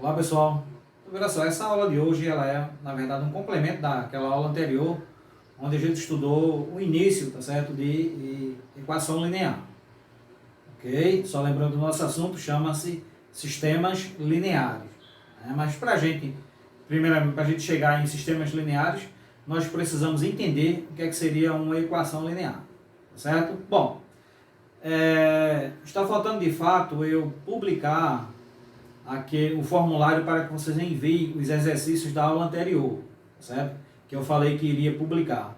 Olá pessoal, então, olha só, essa aula de hoje ela é na verdade um complemento daquela aula anterior, onde a gente estudou o início, tá certo, de equação linear, ok? Só lembrando, o nosso assunto chama-se sistemas lineares, né? Mas primeiramente, para a gente chegar em sistemas lineares, nós precisamos entender o que é que seria uma equação linear, tá certo? Bom, está faltando de fato eu publicar aqui o formulário para que vocês enviem os exercícios da aula anterior, certo? Que eu falei que iria publicar.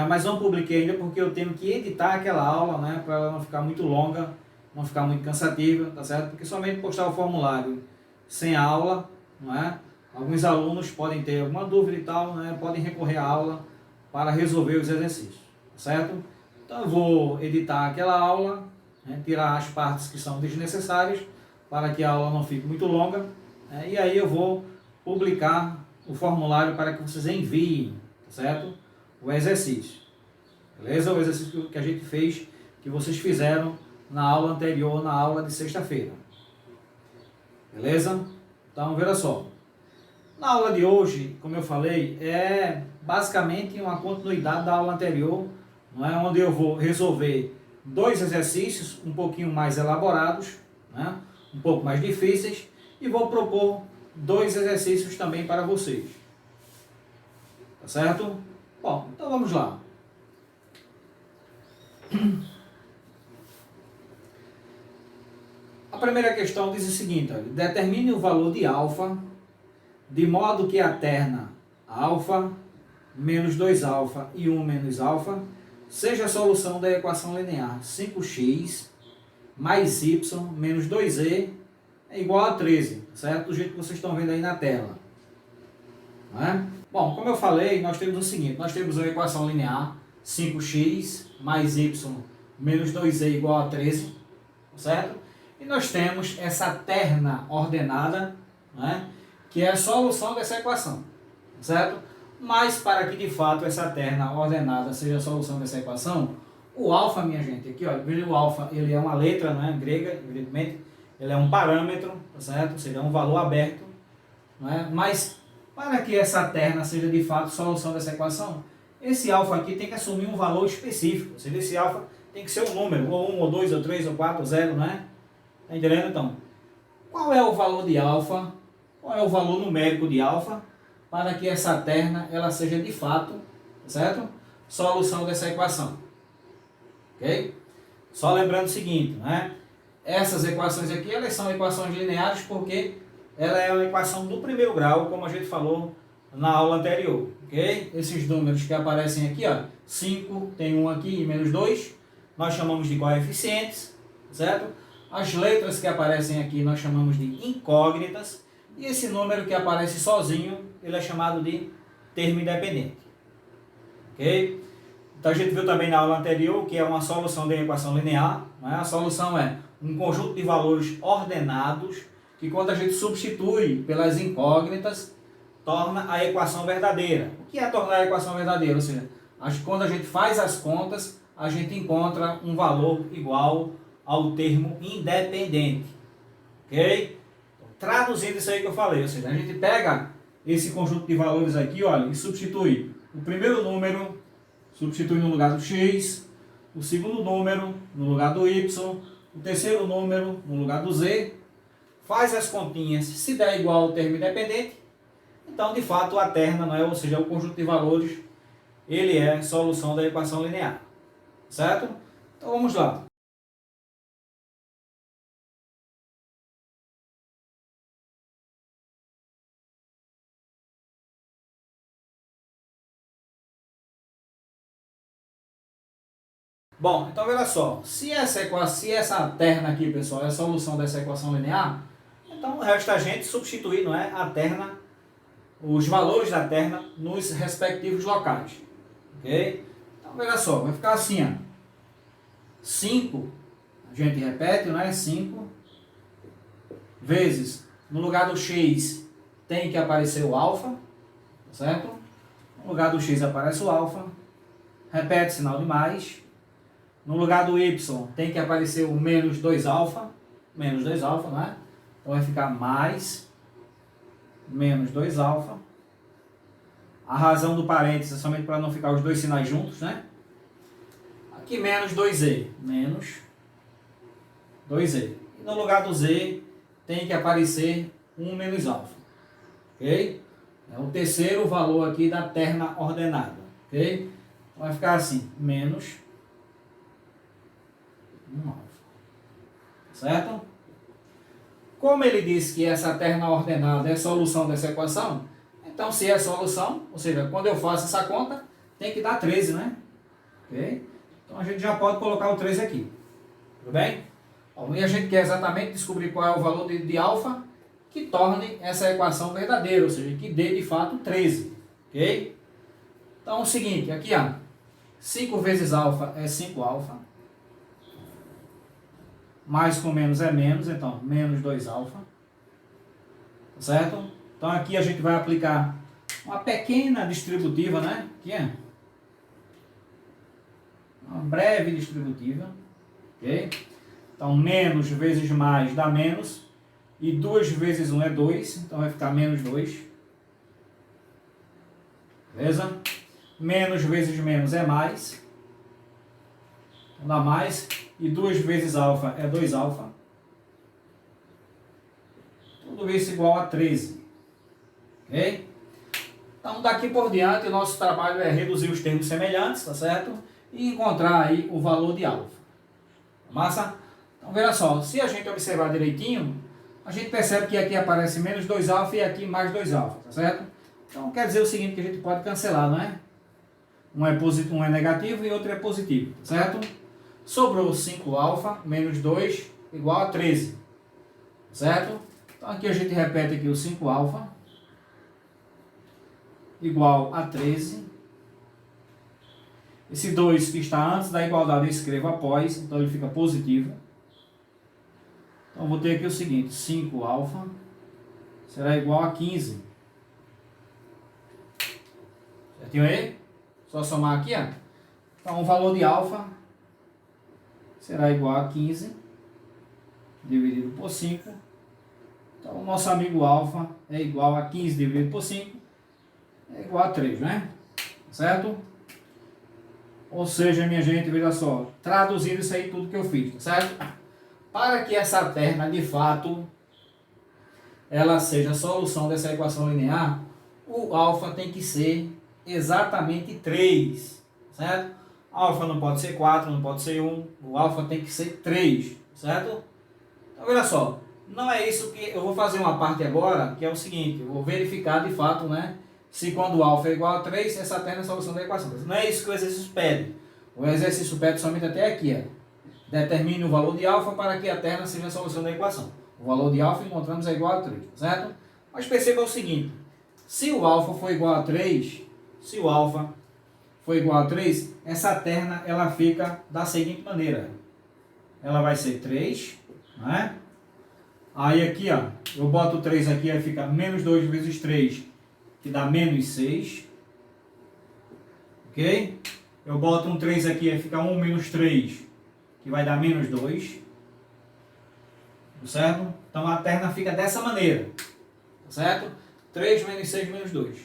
Mas não publiquei ainda porque eu tenho que editar aquela aula, né, para ela não ficar muito longa, não ficar muito cansativa, tá certo? Porque somente postar o formulário sem aula, não é? Alguns alunos podem ter alguma dúvida e tal, né, podem recorrer à aula para resolver os exercícios, tá certo? Então eu vou editar aquela aula, né, tirar as partes que são desnecessárias, para que a aula não fique muito longa, né? E aí eu vou publicar o formulário para que vocês enviem, tá certo? O exercício, beleza? O exercício que a gente fez, que vocês fizeram na aula anterior, na aula de sexta-feira, beleza? Então, veja só, na aula de hoje, como eu falei, é basicamente uma continuidade da aula anterior, não é? Onde eu vou resolver dois exercícios um pouquinho mais elaborados, né? Um pouco mais difíceis, e vou propor dois exercícios também para vocês. Tá certo? Bom, então vamos lá. A primeira questão diz o seguinte: olha, determine o valor de alfa de modo que a terna alfa menos 2alfa e 1 menos alfa seja a solução da equação linear 5x mais y menos 2e é igual a 13, certo? Do jeito que vocês estão vendo aí na tela. Não é? Bom, como eu falei, nós temos o seguinte: nós temos a equação linear 5x mais y menos 2e igual a 13, certo? E nós temos essa terna ordenada, né, que é a solução dessa equação, certo? Mas para que de fato essa terna ordenada seja a solução dessa equação, o alfa, minha gente, aqui, ó, o alfa, ele é uma letra, né, grega, evidentemente, ele é um parâmetro, certo? Ou seja, é um valor aberto, né? Mas para que essa terna seja de fato solução dessa equação, esse alfa aqui tem que assumir um valor específico, ou seja, esse alfa tem que ser um número, ou 1, ou 2, ou 3, ou 4, ou 0, né? Tá entendendo então? Qual é o valor de alfa? Qual é o valor numérico de alfa para que essa terna ela seja de fato, certo? Solução dessa equação. Ok? Só lembrando o seguinte, né? Essas equações aqui, elas são equações lineares porque ela é uma equação do primeiro grau, como a gente falou na aula anterior, ok? Esses números que aparecem aqui, ó, 5, tem 1 aqui e menos 2, nós chamamos de coeficientes, certo? As letras que aparecem aqui nós chamamos de incógnitas, e esse número que aparece sozinho, ele é chamado de termo independente, ok? Então a gente viu também na aula anterior que é uma solução da equação linear, né? A solução é um conjunto de valores ordenados, que quando a gente substitui pelas incógnitas, torna a equação verdadeira. O que é tornar a equação verdadeira? Ou seja, quando a gente faz as contas, a gente encontra um valor igual ao termo independente. Ok? Traduzindo isso aí que eu falei, ou seja, a gente pega esse conjunto de valores aqui, olha, e substitui o primeiro número, substitui no lugar do x, o segundo número no lugar do y, o terceiro número no lugar do z, faz as continhas, se der igual ao termo independente, então de fato a terna, não é? Ou seja, o conjunto de valores, ele é solução da equação linear, certo? Então vamos lá. Bom, então veja só, se essa terna aqui, pessoal, é a solução dessa equação linear, então resta a gente substituir, não é, a terna, os valores da terna nos respectivos locais, ok? Então veja só, vai ficar assim, ó, 5, a gente repete, não é, 5, vezes, no lugar do x tem que aparecer o alfa, certo? No lugar do x aparece o alfa, repete sinal de mais. No lugar do y tem que aparecer o menos 2alfa, não é? Então vai ficar mais menos 2 alfa. A razão do parênteses é somente para não ficar os dois sinais juntos, né? Aqui menos 2z, menos 2z. E no lugar do z tem que aparecer 1 menos alfa, ok? É o terceiro valor aqui da terna ordenada, ok? Vai ficar assim, menos 1 alfa, certo? Como ele disse que essa terna ordenada é a solução dessa equação, então se é solução, ou seja, quando eu faço essa conta, tem que dar 13, né? Ok? Então a gente já pode colocar o 13 aqui, tudo bem? Bom, e a gente quer exatamente descobrir qual é o valor de alfa que torne essa equação verdadeira, ou seja, que dê de fato 13, ok? Então é o seguinte, aqui ó, 5 vezes alfa é 5 alfa, mais com menos é menos, então menos 2 alfa, certo? Então aqui a gente vai aplicar uma pequena distributiva, né? Aqui é uma breve distributiva, ok? Então menos vezes mais dá menos, e 2 vezes 1 é 2, então vai ficar menos 2, beleza? Menos vezes menos é mais, então dá mais, e 2 vezes alfa é 2 alfa, tudo isso igual a 13, ok? Então daqui por diante o nosso trabalho é reduzir os termos semelhantes, tá certo? E encontrar aí o valor de alfa, massa? Então veja só, se a gente observar direitinho, a gente percebe que aqui aparece menos 2 alfa e aqui mais 2 alfa, tá certo? Então quer dizer o seguinte, que a gente pode cancelar, não é? Um é negativo e outro é positivo, tá certo? Sobrou 5 alfa menos 2 igual a 13, certo? Então aqui a gente repete aqui o 5 alfa igual a 13. Esse 2 que está antes da igualdade eu escrevo após, então ele fica positivo. Então vou ter aqui o seguinte, 5 alfa será igual a 15. Certinho aí? Só somar aqui, ó. Então o valor de alfa será igual a 15 dividido por 5. Então o nosso amigo alfa é igual a 15 dividido por 5, é igual a 3, né? Certo? Ou seja, minha gente, veja só, traduzindo isso aí tudo que eu fiz, tá certo? Para que essa terna, de fato, ela seja a solução dessa equação linear, o alfa tem que ser exatamente 3, certo? Alfa não pode ser 4, não pode ser 1, o alfa tem que ser 3, certo? Então, veja só, não é isso que eu vou fazer uma parte agora, que é o seguinte, eu vou verificar de fato, né, se quando o alfa é igual a 3, essa terna é a solução da equação. Não é isso que o exercício pede. O exercício pede somente até aqui, ó. Determine o valor de alfa para que a terna seja a solução da equação. O valor de alfa encontramos é igual a 3, certo? Mas perceba o seguinte, se o alfa for igual a 3, essa terna ela fica da seguinte maneira. Ela vai ser 3, né? Aí aqui, ó, eu boto 3 aqui, aí fica menos 2 vezes 3, que dá menos 6. Ok? Eu boto um 3 aqui, aí fica 1 menos 3, que vai dar menos 2. Certo? Então a terna fica dessa maneira. Certo? 3 menos 6 menos 2.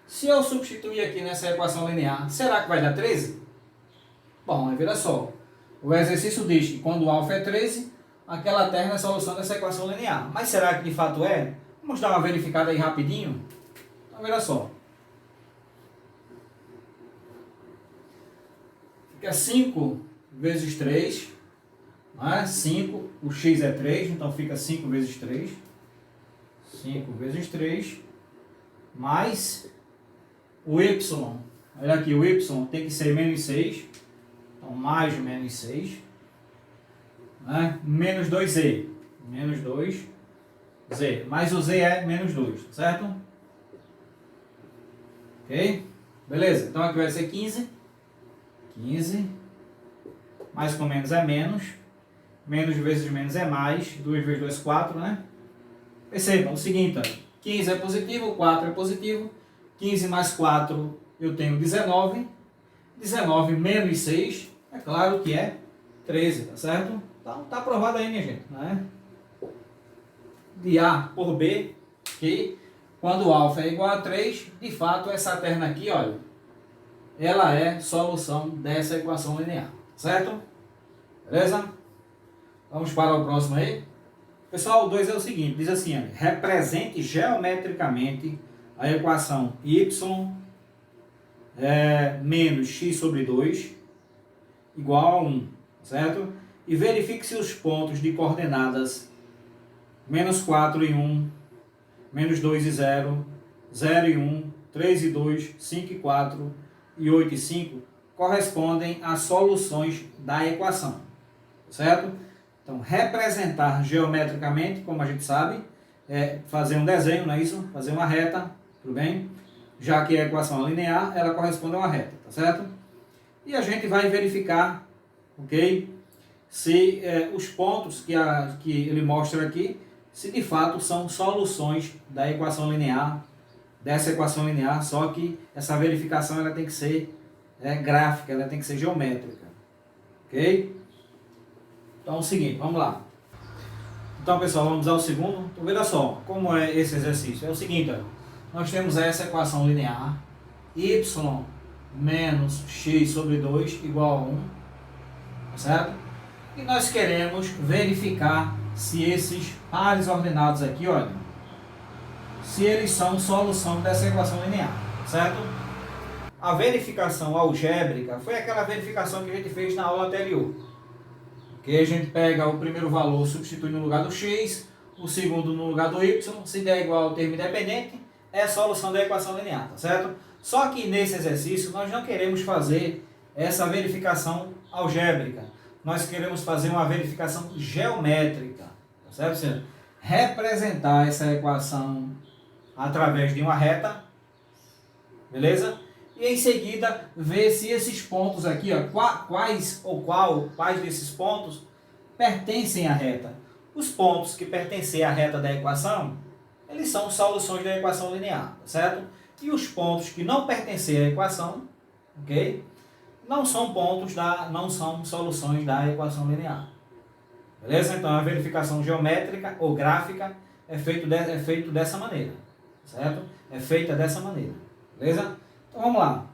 Se eu substituir aqui nessa equação linear, será que vai dar 13? Bom, veja só. O exercício diz que quando o alfa é 13, aquela terna é a solução dessa equação linear. Mas será que de fato é? Vamos dar uma verificada aí rapidinho. Então veja só. Fica 5 vezes 3, não é? 5, o x é 3, então fica 5 vezes 3. 5 vezes 3, mais o y. Olha aqui, o y tem que ser menos 6, então mais menos 6. Né? Menos 2z, menos 2z, mais o z é menos 2, certo? Ok? Beleza, então aqui vai ser 15. 15, mais com menos é menos, menos vezes menos é mais, 2 vezes 2, 4, né? Percebam o seguinte, ó, 15 é positivo, 4 é positivo, 15 mais 4 eu tenho 19, 19 menos 6, é claro que é 13, tá certo? Então tá aprovado aí, minha gente, né? De A por B, ok? Quando alfa é igual a 3, de fato essa terna aqui, olha, ela é solução dessa equação linear, certo? Beleza? Vamos para o próximo aí. Pessoal, o 2 é o seguinte, diz assim, olha, represente geometricamente a equação y menos x sobre 2 igual a 1, certo? E verifique se os pontos de coordenadas menos 4 e 1, menos 2 e 0, 0 e 1, 3 e 2, 5 e 4 e 8 e 5 correspondem às soluções da equação, certo? Então, representar geometricamente, como a gente sabe, é fazer um desenho, não é isso? Fazer uma reta, tudo bem? Já que a equação é linear, ela corresponde a uma reta, tá certo? E a gente vai verificar, ok? Se os pontos que ele mostra aqui, se de fato são soluções da equação linear, dessa equação linear, só que essa verificação ela tem que ser gráfica, ela tem que ser geométrica, ok? Então é o seguinte, vamos lá. Então pessoal, vamos ao segundo. Então veja só, como é esse exercício. É o seguinte, ó, nós temos essa equação linear, y menos x sobre 2 igual a 1, certo? E nós queremos verificar se esses pares ordenados aqui, olha, se eles são solução dessa equação linear, certo? A verificação algébrica foi aquela verificação que a gente fez na aula anterior. Que a gente pega o primeiro valor, substitui no lugar do x, o segundo no lugar do y, se der igual ao termo independente, é a solução da equação linear, tá certo? Só que nesse exercício nós não queremos fazer essa verificação algébrica, nós queremos fazer uma verificação geométrica, tá certo? Ou seja, representar essa equação através de uma reta, beleza? E em seguida ver se esses pontos aqui, ó, quais desses pontos pertencem à reta. Os pontos que pertencem à reta da equação, eles são soluções da equação linear, certo? E os pontos que não pertencem à equação, ok? Não são soluções da equação linear. Beleza? Então a verificação geométrica ou gráfica é feito dessa maneira, certo? É feita dessa maneira. Beleza? Então vamos lá.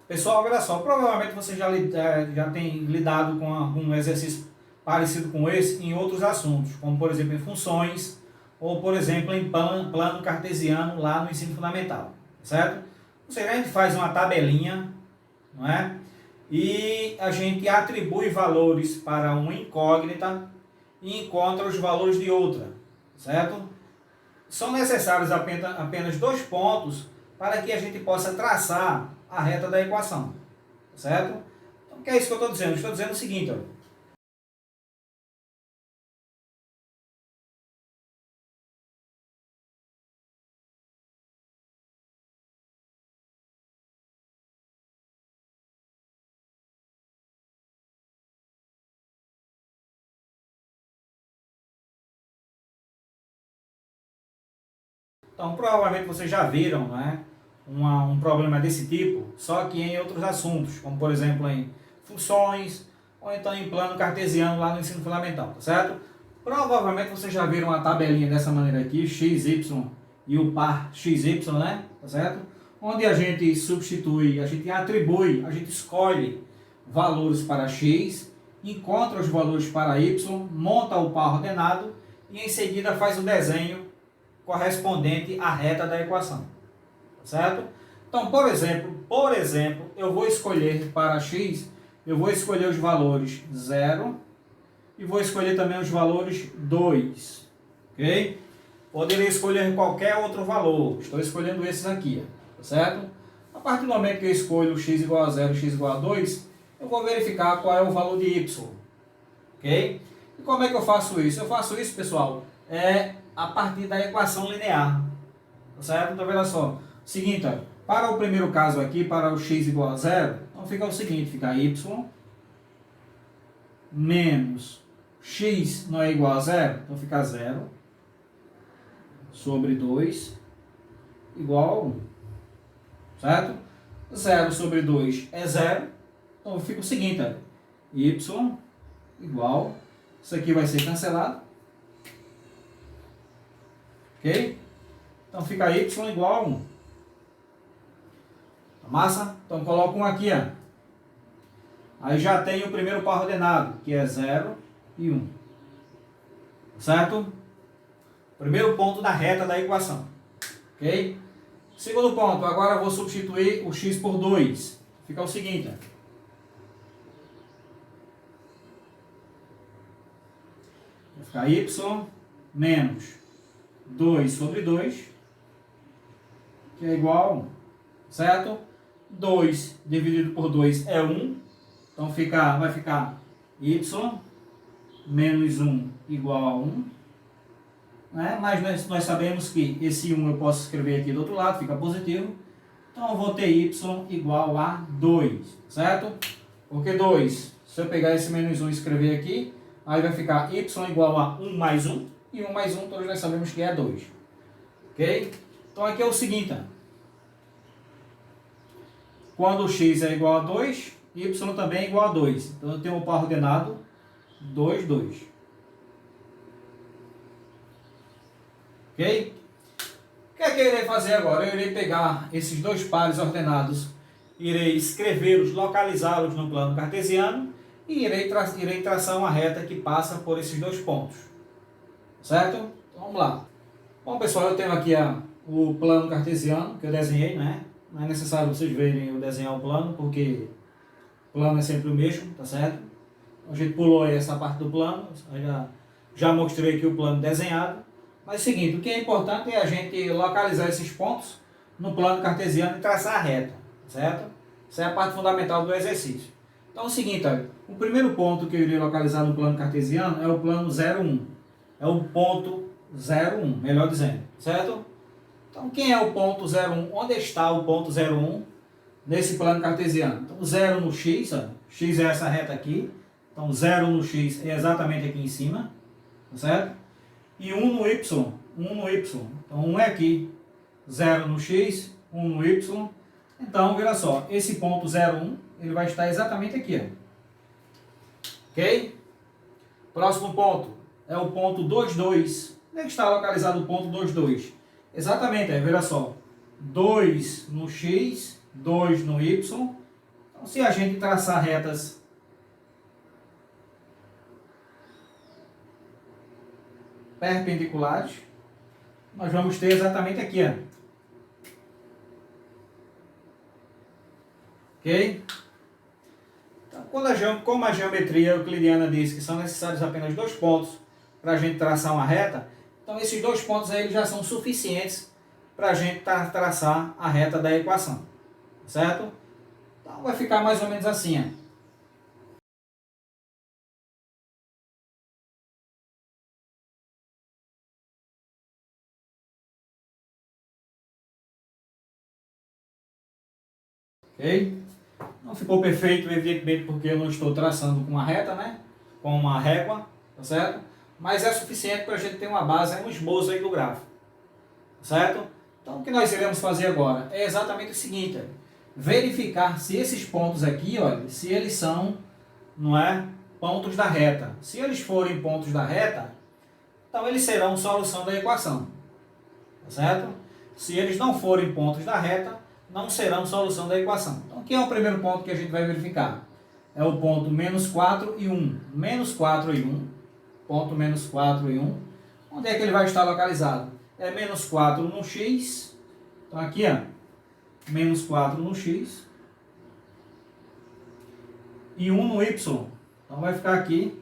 Pessoal, olha só, provavelmente você já tem lidado com um exercício parecido com esse em outros assuntos, como por exemplo em funções, ou por exemplo em plano cartesiano lá no ensino fundamental, certo? Ou seja, a gente faz uma tabelinha, não é? E a gente atribui valores para uma incógnita e encontra os valores de outra, certo? São necessários apenas 2 pontos para que a gente possa traçar a reta da equação, certo? Então, o que é isso que eu estou dizendo? Estou dizendo o seguinte, ó. Então, provavelmente vocês já viram, né, um problema desse tipo, só que em outros assuntos, como por exemplo em funções, ou então em plano cartesiano lá no ensino fundamental, tá certo? Provavelmente vocês já viram uma tabelinha dessa maneira aqui, x, y e o par x, y, né, tá certo? Onde a gente substitui, a gente atribui, a gente escolhe valores para x, encontra os valores para y, monta o par ordenado e em seguida faz o desenho correspondente à reta da equação, certo? Então, por exemplo, eu vou escolher para x, eu vou escolher os valores 0 e vou escolher também os valores 2, ok? Poderia escolher qualquer outro valor, estou escolhendo esses aqui, certo? A partir do momento que eu escolho x igual a 0 e x igual a 2, eu vou verificar qual é o valor de y, ok? E como é que eu faço isso? Eu faço isso, pessoal, a partir da equação linear, certo? Então, veja só, seguinte, ó, para o primeiro caso aqui, para o x igual a 0, então fica o seguinte, fica y menos x não é igual a 0, então fica 0 sobre 2 igual a 1, certo? 0 sobre 2 é 0, Então fica o seguinte, olha, y igual, isso aqui vai ser cancelado, ok? Então fica y igual a 1. Massa? Então coloco 1 aqui, ó. Aí já tenho o primeiro par ordenado, que é 0 e 1. Certo? Primeiro ponto da reta da equação. Ok? Segundo ponto, agora eu vou substituir o x por 2. Fica o seguinte, ó. Vai ficar y menos 2 sobre 2, que é igual a 1. Certo? 2 dividido por 2 é 1. Então vai ficar y menos 1 igual a 1. Né? Mas nós sabemos que esse 1 eu posso escrever aqui do outro lado, fica positivo. Então eu vou ter y igual a 2. Certo? Porque 2, se eu pegar esse menos 1 e escrever aqui, aí vai ficar y igual a 1 mais 1. E 1 mais 1 todos nós sabemos que é 2. Ok? Então aqui é o seguinte. Quando x é igual a 2, y também é igual a 2. Então eu tenho o par ordenado 2, 2. Ok? O que é que eu irei fazer agora? Eu irei pegar esses dois pares ordenados, irei escrevê-los, localizá-los no plano cartesiano e irei traçar uma reta que passa por esses dois pontos. Certo? Então vamos lá. Bom, pessoal, eu tenho aqui o plano cartesiano que eu desenhei, né? Não é necessário vocês verem eu desenhar o plano, porque o plano é sempre o mesmo, tá certo? A gente pulou aí essa parte do plano, já mostrei aqui o plano desenhado. Mas é o seguinte, o que é importante é a gente localizar esses pontos no plano cartesiano e traçar a reta, certo? Essa é a parte fundamental do exercício. Então é o seguinte, olha, o primeiro ponto que eu irei localizar no plano cartesiano é o plano 0, 1. É o ponto 0, 1, melhor dizendo, certo? Então, quem é o ponto 0, 1? Onde está o ponto 0, 1 nesse plano cartesiano? Então, 0 no x, ó, x é essa reta aqui. Então, 0 no x é exatamente aqui em cima, tá certo? E 1 no y, 1 no y. Então, 1 é aqui. 0 no x, 1 no y. Então, olha só, esse ponto 0, 1, ele vai estar exatamente aqui, ó. Ok? Próximo ponto é o ponto 2, 2. Onde é que está localizado o ponto 2, 2? Exatamente, veja só, 2 no x, 2 no y. Então, se a gente traçar retas perpendiculares, nós vamos ter exatamente aqui, ó. Ok? Então, como a geometria euclidiana diz que são necessários apenas 2 pontos para a gente traçar uma reta, então esses 2 pontos aí já são suficientes para a gente traçar a reta da equação, certo? Então vai ficar mais ou menos assim, ó. Ok? Não ficou perfeito, evidentemente, porque eu não estou traçando com uma reta, né? Com uma régua, tá certo? Mas é suficiente para a gente ter uma base, um esboço aí do gráfico, certo? Então o que nós iremos fazer agora é exatamente o seguinte, ó, verificar se esses pontos aqui, olha, se eles são, não é, pontos da reta. Se eles forem pontos da reta, então eles serão solução da equação, tá certo? Se eles não forem pontos da reta, não serão solução da equação. Então, quem é o primeiro ponto que a gente vai verificar? É o ponto menos 4 e 1. Menos 4 e 1. Ponto menos 4 e 1. Onde é que ele vai estar localizado? É menos 4 no x. Então, aqui, ó. Menos 4 no x. E 1 no y. Então, vai ficar aqui.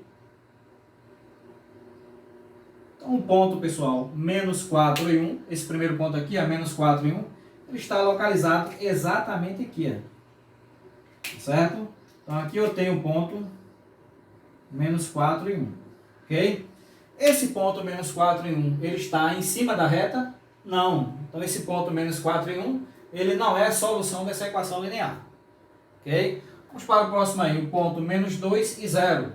Então, o ponto, pessoal, menos 4 e 1. Esse primeiro ponto aqui, ó, menos 4 e 1. Ele está localizado exatamente aqui, ó. Certo? Então aqui eu tenho o ponto menos 4 e 1. Ok? Esse ponto menos 4 e 1, ele está em cima da reta? Não. Então esse ponto menos 4 e 1, ele não é a solução dessa equação linear. Ok? Vamos para o próximo aí, o ponto menos 2 e 0.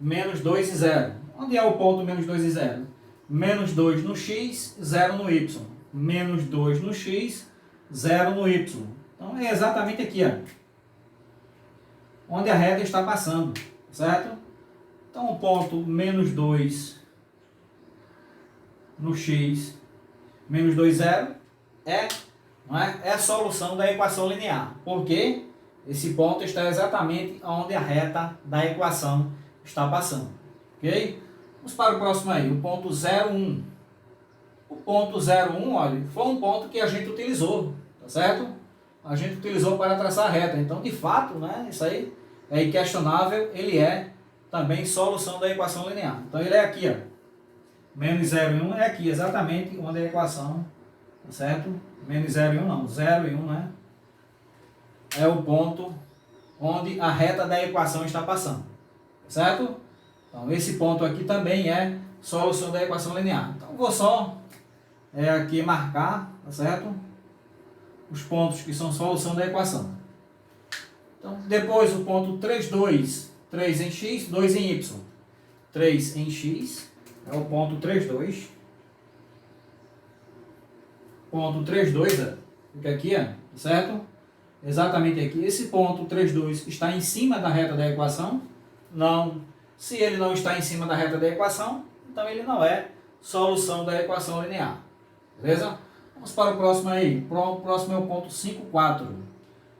Menos 2 e 0. Onde é o ponto menos 2 e 0? Menos 2 no x, 0 no y. Menos 2 no x, 0 no y. Então é exatamente aqui, ó. onde a reta está passando, certo? Então o ponto menos 2 no x menos 2, 0 é a solução da equação linear. Porque esse ponto está exatamente onde a reta da equação está passando. Ok? Vamos para o próximo aí, o ponto 0, 1. O ponto 0, 1, olha, foi um ponto que a gente utilizou, tá certo? A gente utilizou para traçar a reta. Então, de fato, né, isso aí é inquestionável, ele é também solução da equação linear. Então, ele é aqui, ó. Menos 0 e 1 é aqui, exatamente onde é a equação, tá certo? Menos 0 e 1 não, 0 e 1, né? É o ponto onde a reta da equação está passando, certo? Então, esse ponto aqui também é solução da equação linear. Então, vou só aqui marcar, tá certo? Os pontos que são solução da equação. Então, depois o ponto 3, 2, 3 em x, 2 em y. 3 em x é o ponto 3, 2. Ponto 3, 2, fica aqui, ó, certo? Exatamente aqui. Esse ponto 3, 2 está em cima da reta da equação? Não. Se ele não está em cima da reta da equação, então ele não é solução da equação linear. Beleza? Vamos para o próximo aí. O próximo é o ponto 5, 4.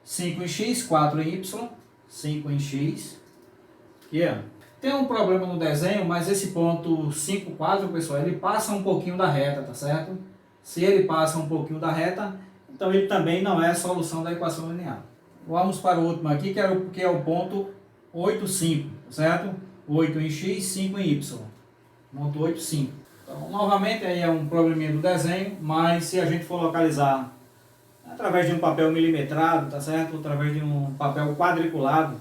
5 em x, 4 em y. 5 em x. Aqui, ó. Tem um problema no desenho, mas esse ponto 5, 4, pessoal, ele passa um pouquinho da reta, tá certo? Se ele passa um pouquinho da reta, então ele também não é a solução da equação linear. Vamos para o último aqui, que é o ponto 8, 5, certo? 8 em x, 5 em y. Ponto 8, 5. Então, novamente, aí é um probleminha do desenho, mas se a gente for localizar através de um papel milimetrado, tá certo? Através de um papel quadriculado,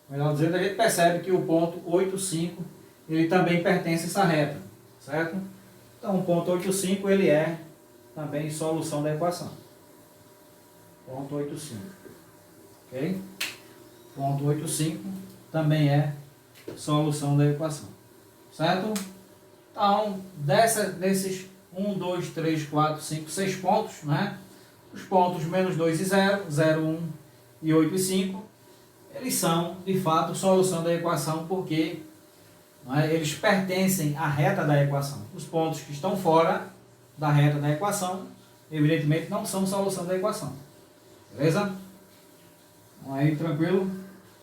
melhor dizendo, a gente percebe que o ponto 8, 5, ele também pertence a essa reta, certo? Então, o ponto 8, 5, ele é também solução da equação. Ponto 8, 5. Ok? Ponto 8, 5 também é solução da equação. Certo? Então, desses 1, 2, 3, 4, 5, 6 pontos, né? Os pontos menos 2 e 0, 0, 1 e 8 e 5, eles são, de fato, solução da equação porque eles pertencem à reta da equação. Os pontos que estão fora da reta da equação, evidentemente, não são solução da equação. Beleza? Então, aí, tranquilo?